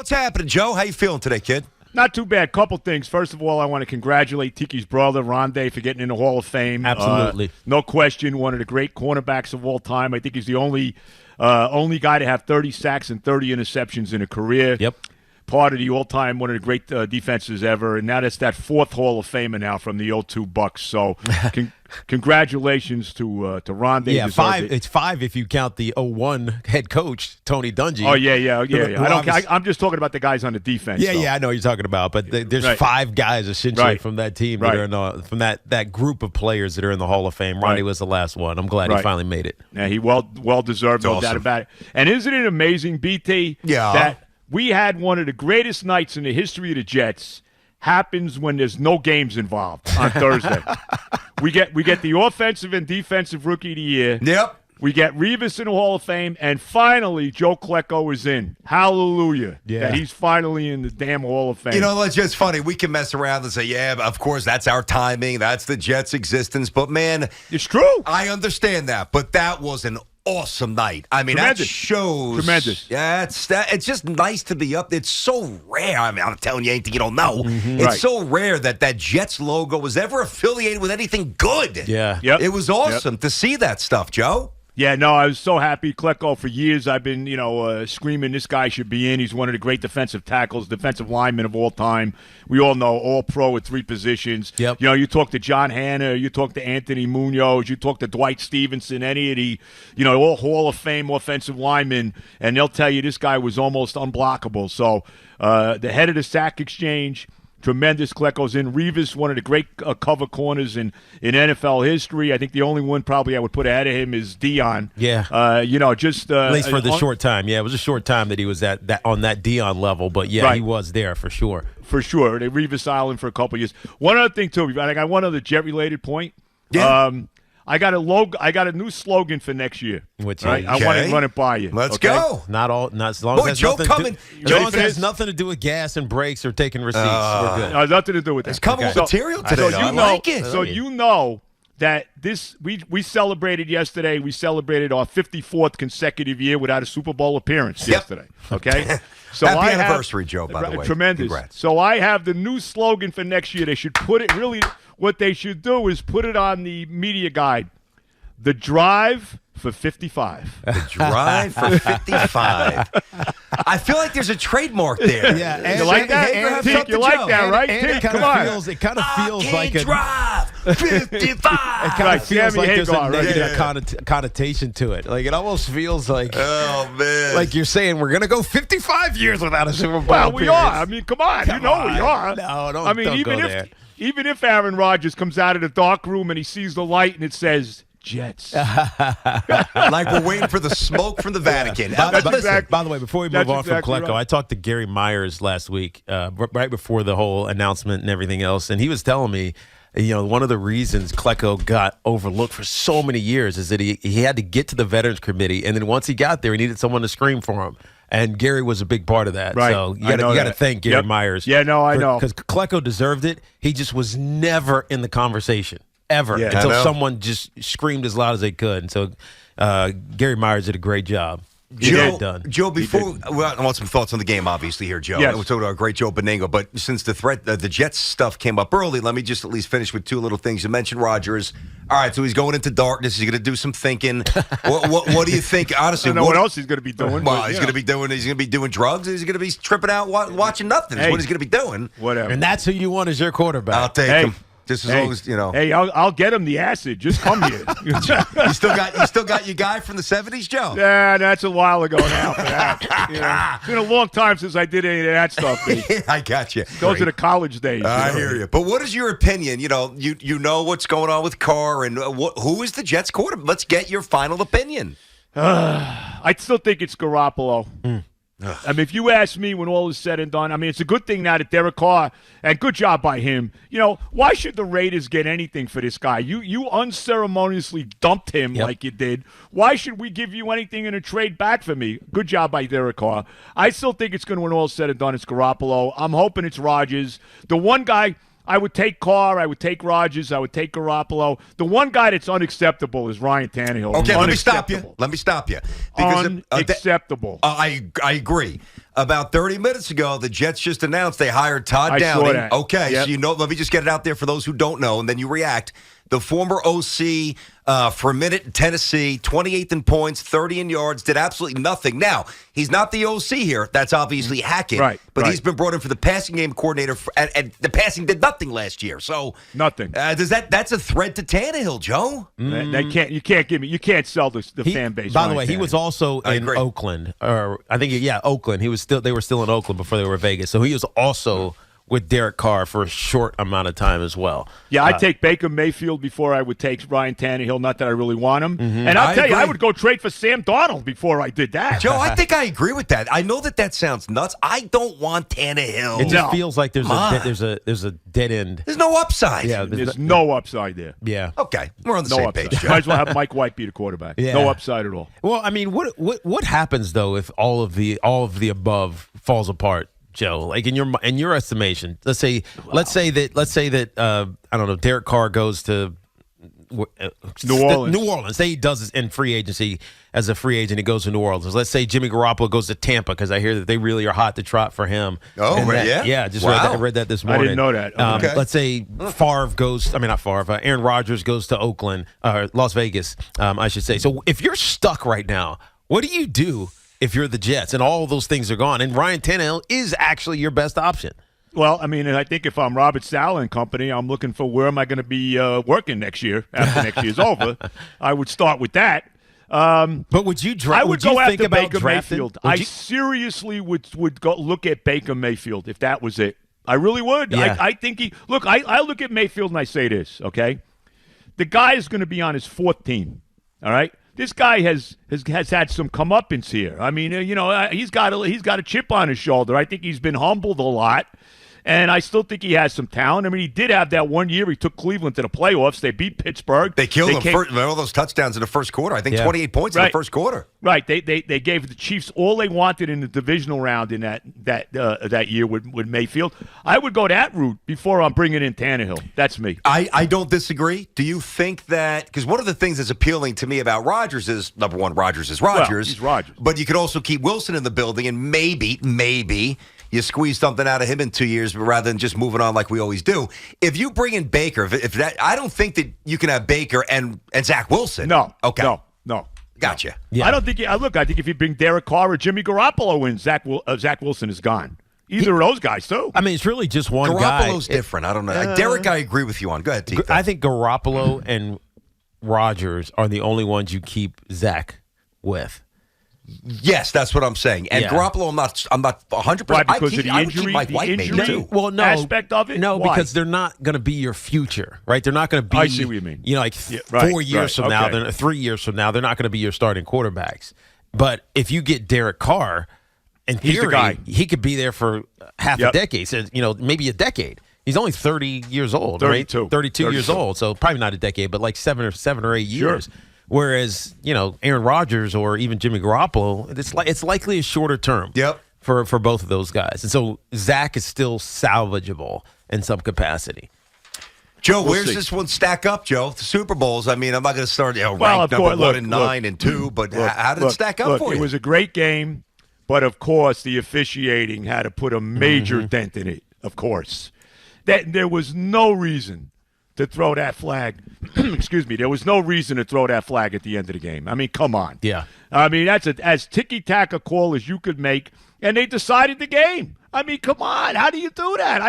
What's happening, Joe? How you feeling today, kid? Not too bad. Couple things. First of all, I want to congratulate Tiki's brother, Rondé, for getting in the Hall of Fame. Absolutely. No question, one of the great cornerbacks of all time. I think he's the only guy to have 30 sacks and 30 interceptions in a career. Yep. Part of the all-time, one of the great defenses ever. And now that's that fourth Hall of Famer now from the 02 Bucks. So congratulations to Rondé. Yeah, five. It's five if you count the 01 head coach, Tony Dungy. Oh, yeah. I'm just talking about the guys on the defense. Yeah, though. I know what you're talking about. But there's Right. five guys essentially Right. from that team that are from that group of players that are in the Hall of Fame. Ronnie was the last one. I'm glad he finally made it. Yeah, he well deserved, no doubt about it. And isn't it amazing, BT, that we had one of the greatest nights in the history of the Jets happens when there's no games involved on Thursday. We get the offensive and defensive rookie of the year. Yep. We get Revis in the Hall of Fame, and finally Joe Klecko is in. Hallelujah. Yeah. That he's finally in the damn Hall of Fame. You know, it's just funny. We can mess around and say, yeah, of course, that's our timing. That's the Jets' existence. But, man. It's true. I understand that. But that was an awesome night. I mean, Tremendous. that shows. Tremendous. Yeah, it's just nice to be up. It's so rare. I mean, I'm telling you anything you don't know. Mm-hmm. It's so rare that Jets logo was ever affiliated with anything good. Yeah. Yep. It was awesome to see that stuff, Joe. Yeah, no, I was so happy. Klecko, for years I've been, screaming this guy should be in. He's one of the great defensive tackles, defensive linemen of all time. We all know all-pro at three positions. Yep. You talk to John Hanna, you talk to Anthony Munoz, you talk to Dwight Stevenson, any of the, all Hall of Fame offensive linemen, and they'll tell you this guy was almost unblockable. So the head of the sack exchange, tremendous. Klecko's in. Revis, one of the great cover corners in NFL history. I think the only one probably I would put ahead of him is Dion. Yeah. At least for the short time. Yeah, it was a short time that he was on that Dion level. But, yeah, he was there for sure. For sure. They Revis Island for a couple of years. One other thing, too. I got one other Jet-related point. Yeah. I got a new slogan for next year. Which right? I want to run it by you. Let's go. Not as long as Joe it has nothing to do with gas and brakes or taking receipts. We're good. Nothing to do with that. It's coming with material today. So I like it. So you know that we celebrated yesterday. We celebrated our 54th consecutive year without a Super Bowl appearance yesterday. Okay. So Happy anniversary, Joe, by the way. Tremendous. Congrats. So I have the new slogan for next year. They should put it, really, what they should do is put it on the media guide. The drive for 55. The drive for 55. I feel like there's a trademark there. Yeah, you like that? Tink, You like that, right? Tink, come on. It kind of feels like a drive 55. It kind of feels like there's a negative Yeah. connotation to it. Like it almost feels like, oh man, like you're saying we're gonna go 55 years without a Super Bowl. Well, we appearance. are. I mean, come on. We are. No, don't. I mean, don't even go if there. even if Aaron Rodgers comes out of the dark room and he sees the light and it says Jets. like we're waiting for the smoke from the Vatican. By the way, before we move on from Klecko, right. I talked to Gary Myers last week, right before the whole announcement and everything else, and he was telling me, one of the reasons Klecko got overlooked for so many years is that he had to get to the Veterans Committee, and then once he got there, he needed someone to scream for him. And Gary was a big part of that. Right. So you got to thank Gary Myers. Yeah, no, I know. Because Klecko deserved it. He just was never in the conversation. Ever until someone just screamed as loud as they could. And so Gary Myers did a great job. Joe, before I want some thoughts on the game, obviously here, Joe. Yes. We're talking about great Joe Benigno, but since the Jets stuff came up early, let me just at least finish with two little things. You mentioned Rodgers. All right, so he's going into darkness. He's going to do some thinking. what do you think? Honestly, I don't know what else he's going to be doing. Well, he's going to be doing drugs. He's going to be tripping out, watching nothing. Is what he's going to be doing. Whatever. And that's who you want as your quarterback. I'll take him. Just as long as Hey, I'll get him the acid. Just come here. You still got your guy from the 70s, Joe? Yeah, that's a while ago now. For that. It's been a long time since I did any of that stuff. I got you. Those are the college days. I hear you. But what is your opinion? You know what's going on with Carr and who is the Jets quarterback? Let's get your final opinion. I still think it's Garoppolo. I mean, if you ask me when all is said and done, I mean, it's a good thing now that Derek Carr, and good job by him, why should the Raiders get anything for this guy? You unceremoniously dumped him like you did. Why should we give you anything in a trade back for me? Good job by Derek Carr. I still think it's going to, when all is said and done, it's Garoppolo. I'm hoping it's Rodgers. The one guy I would take Carr. I would take Rodgers. I would take Garoppolo. The one guy that's unacceptable is Ryan Tannehill. Okay, let me stop you. Because unacceptable. I agree. about 30 minutes ago, the Jets just announced they hired Todd I Downing. saw that. Okay, Yep. so let me just get it out there for those who don't know, and then you react. The former OC for a minute in Tennessee, 28th in points, 30 in yards, did absolutely nothing. Now, he's not the OC here. That's obviously Hackett. Right, But right. he's been brought in for the passing game coordinator, and the passing did nothing last year. So Nothing. That's a threat to Tannehill, Joe? You can't sell the fan base. By the way, Ryan he was Tannehill. also I in agree. Oakland, or I think Oakland. They were still in Oakland before they were Vegas. So he was also with Derek Carr for a short amount of time as well. Yeah, I'd take Baker Mayfield before I would take Ryan Tannehill. Not that I really want him. Mm-hmm. And I'll I tell you, I agree. would go trade for Sam Darnold before I did that. Joe, I think I agree with that. I know that sounds nuts. I don't want Tannehill. It just No. feels like there's Come a dead end. There's no upside. Yeah, There's no upside there. yeah. Okay, we're on the No same upside. page, Joe. Might as well have Mike White be the quarterback. Yeah. No upside at all. Well, I mean, what happens though if all of the above falls apart, Joe? Like in your estimation, let's say that I don't know, Derek Carr goes to New Orleans. New Orleans. Say he does this in free agency as a free agent. He goes to New Orleans. Let's say Jimmy Garoppolo goes to Tampa because I hear that they really are hot to trot for him. Oh, And right, yeah? yeah. Just Wow. read that this I morning. didn't know that. Okay. Let's say Favre goes. I mean, not Favre. Aaron Rodgers goes to Oakland, Las Vegas, I should say. So if you're stuck right now, what do you do if you're the Jets and all of those things are gone? And Ryan Tannehill is actually your best option. Well, I mean, I think if I'm Robert Saleh and company, I'm looking for where am I going to be working next year after next year's over. I would start with that. But would you I would go you think after about Baker drafting? Mayfield. Would I you- seriously would go look at Baker Mayfield if that was it. I really would. Yeah. I think I look at Mayfield and I say this, okay? The guy is going to be on his fourth team, all right? This guy has had some comeuppance here. I mean, he's got a chip on his shoulder. I think he's been humbled a lot. And I still think he has some talent. I mean, he did have that one year. He took Cleveland to the playoffs. They beat Pittsburgh. They killed him. came- All those touchdowns in the first quarter. I think Yeah. 28 points in the Right. first quarter. Right. They gave the Chiefs all they wanted in the divisional round in that year with Mayfield. I would go that route before I'm bringing in Tannehill. That's me. I don't disagree. Do you think that – because one of the things that's appealing to me about Rodgers is, number one, Rodgers is Rodgers. he's Rodgers. But you could also keep Wilson in the building, and maybe you squeeze something out of him in 2 years rather than just moving on like we always do. If you bring in Baker, if that, I don't think that you can have Baker and Zach Wilson. No. Okay. No. Gotcha. Yeah. I don't think. I think if you bring Derek Carr or Jimmy Garoppolo in, Zach Wilson is gone. Either of those guys, too. I mean, it's really just one guy. Garoppolo's different. I don't know. Derek, I agree with you on. Go ahead, Tito. I think Garoppolo and Rodgers are the only ones you keep Zach with. Yes, that's what I'm saying. And Yeah. Garoppolo, I'm not 100%. Why? Because of the I would keep injury, Mike the White maybe, injury too. Well, no aspect of it. No, Why? because they're not going to be your future, right? They're not going to be. I see what you mean. Like Yeah, right, 4 years right, from now, okay. 3 years from now, they're not going to be your starting quarterbacks. But if you get Derek Carr, in He's the theory, guy. he could be there for half a Yep. decade. So, maybe a decade. He's only 30 years old, 32. right? 32 years 32. old. So probably not a decade, but like seven or 8 Sure. years. Whereas, Aaron Rodgers or even Jimmy Garoppolo, it's likely a shorter term. Yep. For both of those guys. And so Zach is still salvageable in some capacity. Joe, We'll where's see. this one stack up, Joe? The Super Bowls. I mean, I'm not going to start Well, ranked of number course, 1 look, and look. 9 and 2, but how did it stack up for you? It was a great game, but of course the officiating had to put a major dent in it. Of course, that there was no reason to throw that flag. Excuse me. There was no reason to throw that flag at the end of the game. I mean, come on. Yeah. I mean, that's as ticky-tack a call as you could make, and they decided the game. I mean, come on. How do you do that?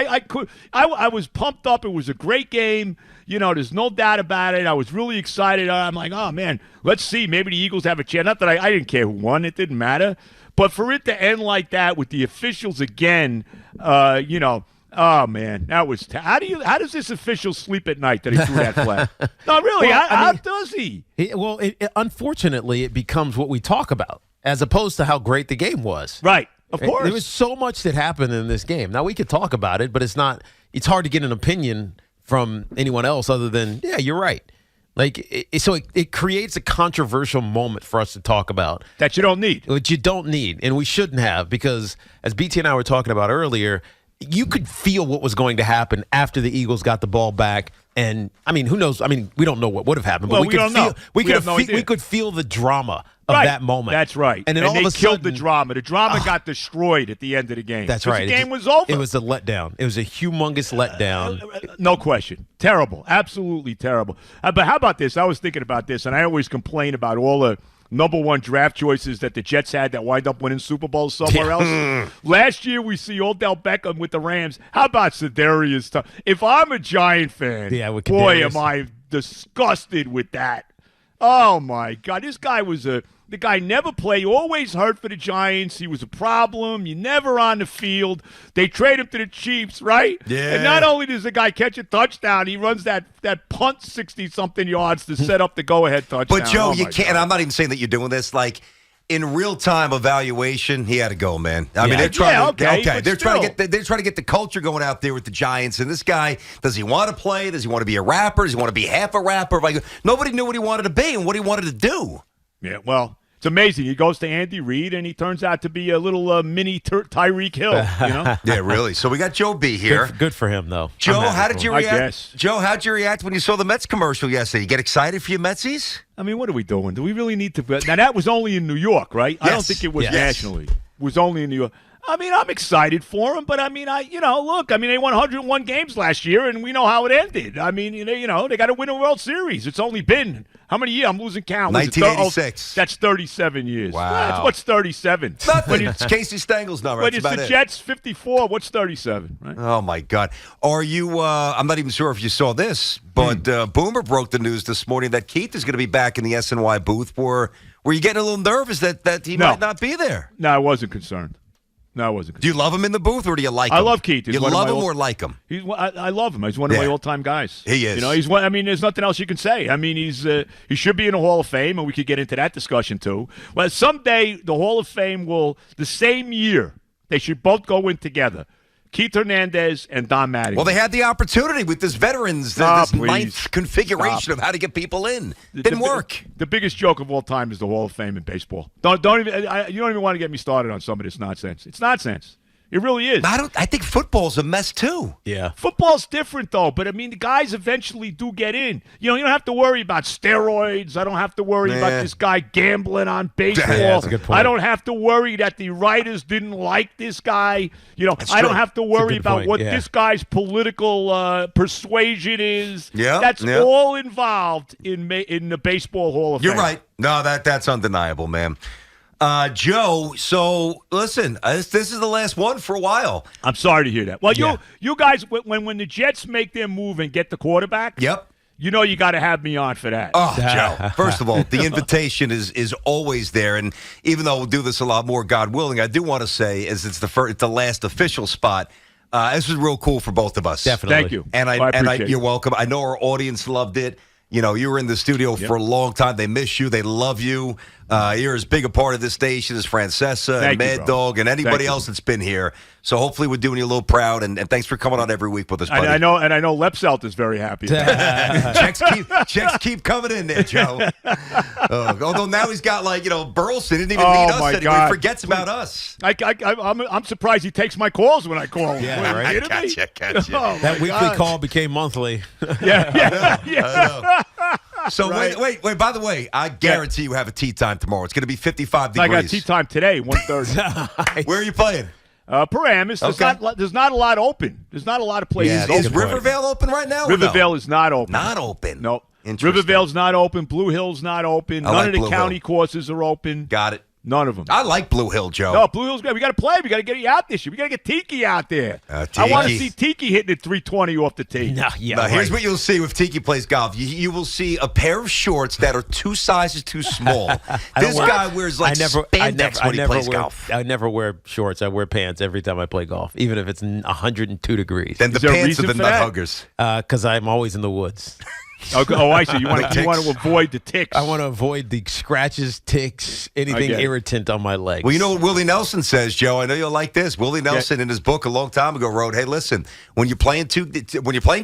I was pumped up. It was a great game. There's no doubt about it. I was really excited. I'm like, oh, man, let's see. Maybe the Eagles have a chance. Not that I didn't care who won. It didn't matter. But for it to end like that with the officials again, oh, man, that was how does this official sleep at night that he threw that flag? No, really, Well, how does he? Unfortunately, it becomes what we talk about as opposed to how great the game was. Right, of course. There was so much that happened in this game. Now, we could talk about it, but it's hard to get an opinion from anyone else other than, yeah, you're right. So it creates a controversial moment for us to talk about. That you don't need. Which you don't need, and we shouldn't have, because as BT and I were talking about earlier, you could feel what was going to happen after the Eagles got the ball back. And, I mean, who knows? I mean, we don't know what would have happened. But Well, we don't know. We could feel the drama of that moment. That's right. And then all all they of a killed sudden, the drama. The drama got destroyed at the end of the game. That's right. The game was over. It was a letdown. It was a humongous letdown. No question. Terrible. Absolutely terrible. But how about this? I was thinking about this, and I always complain about all the number one draft choices that the Jets had that wind up winning Super Bowls somewhere else. Last year, we see Odell Beckham with the Rams. How about Sedarius? If I'm a Giant fan, with boy, Kadarius. am I disgusted with that. Oh, my God. This guy was the guy never played, always hurt for the Giants. He was a problem. You never on the field. They trade him to the Chiefs, right? Yeah. And not only does the guy catch a touchdown, he runs that punt 60-something yards to set up the go-ahead touchdown. But, Joe, Oh, you my can't. God. I'm not even saying that you're doing this. Like, in real-time evaluation, he had to go, man. I mean, Yeah. they're trying Yeah, to okay, but They're trying to still. they're trying to get the culture going out there with the Giants. And this guy, does he want to play? Does he want to be a rapper? Does he want to be half a rapper? Like, nobody knew what he wanted to be and what he wanted to do. Yeah, well, it's amazing. He goes to Andy Reid, and he turns out to be a little mini Tyreek Hill, you know? Yeah, really. So we got Joe B here. Good for him, though. Joe, I'm happy how for did him. you I react? guess. Joe, how'd you react when you saw the Mets commercial yesterday? You get excited for your Metsies? I mean, what are we doing? Do we really need to? Now, that was only in New York, right? I don't Yes. think it was Yes. nationally. It was only in New York. I mean, I'm excited for him, but I mean, look, I mean, they won 101 games last year, and we know how it ended. I mean, they got to win a World Series. It's only been how many years? I'm losing count. Was it 1986. that's 37 years. Wow. What's 37? Nothing. It's Casey Stengel's number. But That's it's about the it. Jets 54. What's 37? Right? Oh, my God. Are you, I'm not even sure if you saw this, but Boomer broke the news this morning that Keith is going to be back in the SNY booth. Were you getting a little nervous that he No. might not be there? No, I wasn't concerned. No, I wasn't. Do you love him in the booth or do you like him? I love Keith. He's You one of love my him old- or like him? I love him. He's one of my Yeah. all-time guys. He is. You know, he's one. I mean, there's nothing else you can say. I mean, he should be in the Hall of Fame, and we could get into that discussion too. Well, someday the Hall of Fame will, the same year, they should both go in together. Keith Hernandez and Don Mattingly. Well, they had the opportunity with this veterans, Ah, this please. ninth configuration of how to get people in. Didn't work. The biggest joke of all time is the Hall of Fame in baseball. You don't even want to get me started on some of this nonsense. It's nonsense. It really is. I think football's a mess too. Yeah. Football's different, though. But, I mean, the guys eventually do get in. You know, you don't have to worry about steroids. I don't have to worry about this guy gambling on baseball. Yeah, that's a good point. I don't have to worry that the writers didn't like this guy. You know, I don't true. have to worry good about point, what yeah. this guy's political persuasion is. Yeah, That's yeah. all involved in the Baseball Hall of Fame. You're right. No, that's undeniable, man. Joe, so listen, this is the last one for a while. I'm sorry to hear that. Well, Yeah. you guys, when the Jets make their move and get the quarterback, Yep. you know you got to have me on for that. Oh, Joe. First of all, the invitation is always there, and even though we'll do this a lot more, God willing, I do want to say is it's the last official spot. This was real cool for both of us. Definitely. Thank you. And I appreciate it. you're welcome. I know our audience loved it. You know, you were in the studio for a long time. They miss you. They love you. You're as big a part of this station as Francesa and Thank you, Mad bro. Dog and anybody Thank you. else that's been here. So hopefully we're doing you a little proud, and thanks for coming on every week with us, buddy. I know Lepselt is very happy. checks keep coming in there, Joe. Although now he's got Burleson didn't even need us my anymore. He God. forgets about us. I'm surprised he takes my calls when I call him. Yeah, What, are you right. kidding me? Gotcha. Oh, That my weekly God. call became monthly. Yeah. I know. So Right. wait. By the way, I guarantee you have a tea time tomorrow. It's going to be 55 I degrees. got tea time today, 1:30. Where are you playing? Paramus. There's not a lot open. There's not a lot of places Yeah, open. Is good point. Rivervale open right now? or no? Rivervale is not open. Not open. No. Interesting. Rivervale's not open. Blue Hill's not open. I None like of the Blue county Hill. courses are open. Got it. None of them. I like Blue Hill, Joe. No, Blue Hill's great. We got to play. We got to get you out this year. We got to get Tiki out there. I want to Tiki. see Tiki hitting at 320 off the tee. No, yeah, Now, here's right. what you'll see with Tiki plays golf. You will see a pair of shorts that are 2 sizes too small. This guy wears spandex when he plays golf. I never wear shorts. I wear pants every time I play golf, even if it's 102 degrees. Then the Is there a pants are reason the for nut that? huggers. Because I'm always in the woods. ticks. Oh, I see. You want to avoid the ticks. I want to avoid the scratches, ticks, anything irritant on my legs. Well, you know what Willie Nelson says, Joe? I know you'll like this. Willie Nelson in his book a long time ago wrote, "Hey, listen, when you're playing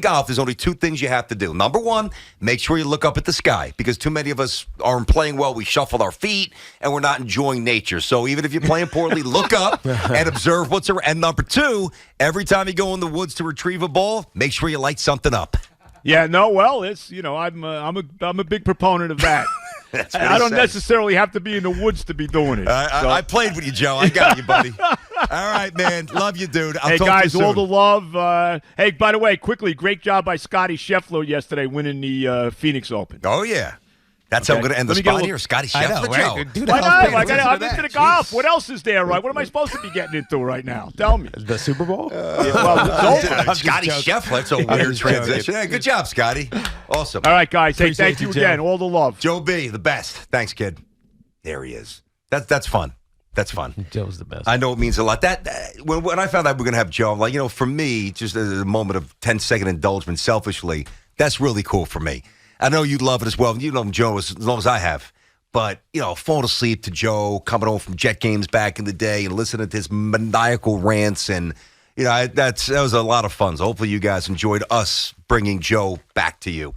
golf, there's only two things you have to do. Number one, make sure you look up at the sky, because too many of us aren't playing well. We shuffle our feet and we're not enjoying nature. So even if you're playing poorly, look up and observe what's around. And number two, every time you go in the woods to retrieve a ball, make sure you light something up." Yeah, no, well, it's I'm a big proponent of that. I don't necessarily have to be in the woods to be doing it. I played with you, Joe. I got you, buddy. All right, man. Love you, dude. I'll talk guys, to you soon. all the love. Hey, by the way, quickly, great job by Scotty Scheffler yesterday winning the Phoenix Open. Oh yeah. That's how I'm going to end the spot here. Scotty Scheffler, Joe. Dude, why not? I'm into the golf. What else is there, right? What am I supposed to be getting into right now? Tell me. The Super Bowl? Well, it's over. Scotty Scheffler. That's a weird transition. Hey, good job, Scotty. Awesome. All right, guys. Hey, thank you again. All the love. Joe B, the best. Thanks, kid. There he is. That's fun. That's fun. Joe's the best. I know it means a lot. When I found out we were going to have Joe, I'm like, for me, just a moment of 10-second indulgence, selfishly, that's really cool for me. I know you love it as well. You know Joe as long as I have. But, falling asleep to Joe, coming home from Jet games back in the day and listening to his maniacal rants. And, that was a lot of fun. So hopefully you guys enjoyed us bringing Joe back to you.